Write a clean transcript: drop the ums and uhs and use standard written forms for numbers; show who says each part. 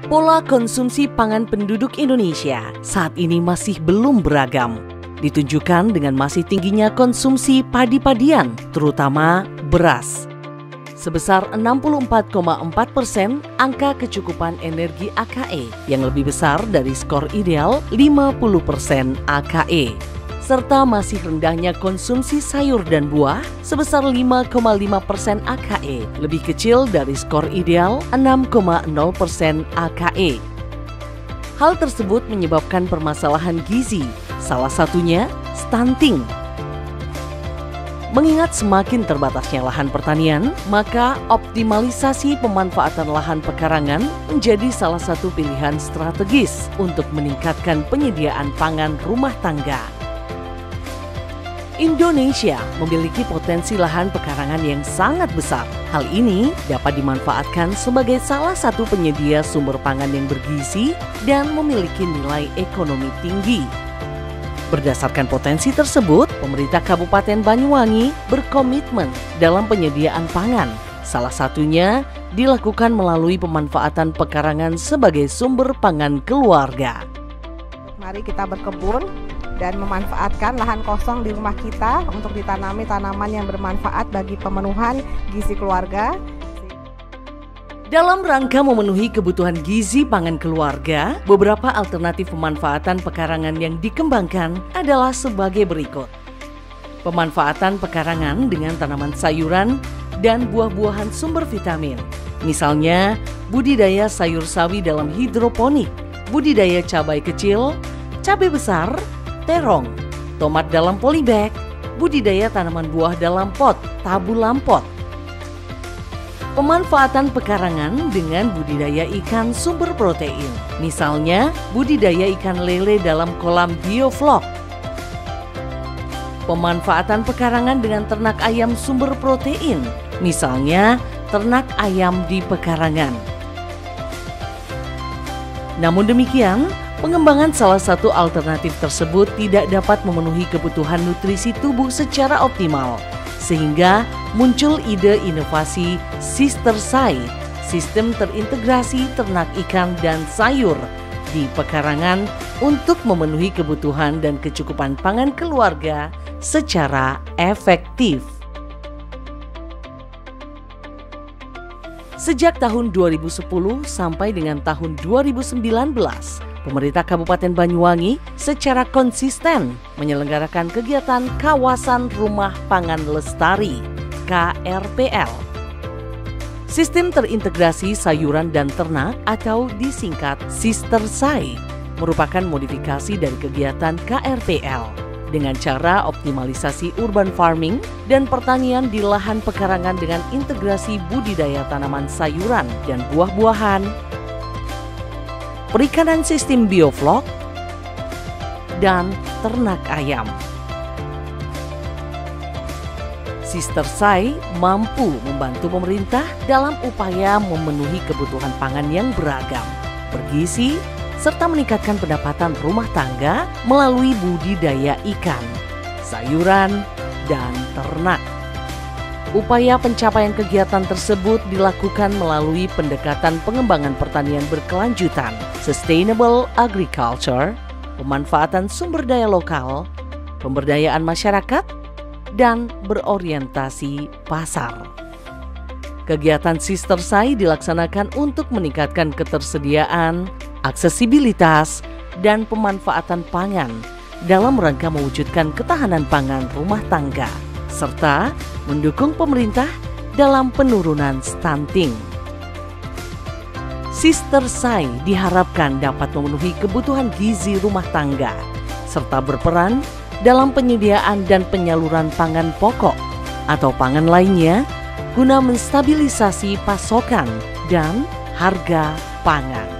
Speaker 1: Pola konsumsi pangan penduduk Indonesia saat ini masih belum beragam. Ditunjukkan dengan masih tingginya konsumsi padi-padian, terutama beras. Sebesar 64,4% angka kecukupan energi AKE yang lebih besar dari skor ideal 50% AKE. Serta masih rendahnya konsumsi sayur dan buah sebesar 5,5% AKE, lebih kecil dari skor ideal 6,0% AKE. Hal tersebut menyebabkan permasalahan gizi, salah satunya stunting. Mengingat semakin terbatasnya lahan pertanian, maka optimalisasi pemanfaatan lahan pekarangan menjadi salah satu pilihan strategis untuk meningkatkan penyediaan pangan rumah tangga. Indonesia memiliki potensi lahan pekarangan yang sangat besar. Hal ini dapat dimanfaatkan sebagai salah satu penyedia sumber pangan yang bergizi dan memiliki nilai ekonomi tinggi. Berdasarkan potensi tersebut, pemerintah Kabupaten Banyuwangi berkomitmen dalam penyediaan pangan. Salah satunya dilakukan melalui pemanfaatan pekarangan sebagai sumber pangan keluarga.
Speaker 2: Mari kita berkebun dan memanfaatkan lahan kosong di rumah kita untuk ditanami tanaman yang bermanfaat bagi pemenuhan gizi keluarga.
Speaker 1: Dalam rangka memenuhi kebutuhan gizi pangan keluarga, beberapa alternatif pemanfaatan pekarangan yang dikembangkan adalah sebagai berikut. Pemanfaatan pekarangan dengan tanaman sayuran dan buah-buahan sumber vitamin. Misalnya, budidaya sayur sawi dalam hidroponik, budidaya cabai kecil, cabai besar, terong, tomat dalam polybag, budidaya tanaman buah dalam pot, tabulam pot. Pemanfaatan pekarangan dengan budidaya ikan sumber protein, misalnya budidaya ikan lele dalam kolam bioflok. Pemanfaatan pekarangan dengan ternak ayam sumber protein, misalnya ternak ayam di pekarangan. Namun demikian, pengembangan salah satu alternatif tersebut tidak dapat memenuhi kebutuhan nutrisi tubuh secara optimal, sehingga muncul ide inovasi Sister Sai, sistem terintegrasi ternak ikan dan sayur di pekarangan untuk memenuhi kebutuhan dan kecukupan pangan keluarga secara efektif. Sejak tahun 2010 sampai dengan tahun 2019, pemerintah Kabupaten Banyuwangi secara konsisten menyelenggarakan kegiatan Kawasan Rumah Pangan Lestari (KRPL). Sistem terintegrasi sayuran dan ternak atau disingkat Sister Sai merupakan modifikasi dari kegiatan KRPL dengan cara optimalisasi urban farming dan pertanian di lahan pekarangan dengan integrasi budidaya tanaman sayuran dan buah-buahan, perikanan sistem bioflok, dan ternak ayam. Sister Sai mampu membantu pemerintah dalam upaya memenuhi kebutuhan pangan yang beragam, bergizi, serta meningkatkan pendapatan rumah tangga melalui budidaya ikan, sayuran, dan ternak. Upaya pencapaian kegiatan tersebut dilakukan melalui pendekatan pengembangan pertanian berkelanjutan, sustainable agriculture, pemanfaatan sumber daya lokal, pemberdayaan masyarakat, dan berorientasi pasar. Kegiatan Sister Sai dilaksanakan untuk meningkatkan ketersediaan, aksesibilitas, dan pemanfaatan pangan dalam rangka mewujudkan ketahanan pangan rumah tangga, serta mendukung pemerintah dalam penurunan stunting. Sister Sai diharapkan dapat memenuhi kebutuhan gizi rumah tangga, serta berperan dalam penyediaan dan penyaluran pangan pokok atau pangan lainnya guna menstabilisasi pasokan dan harga pangan.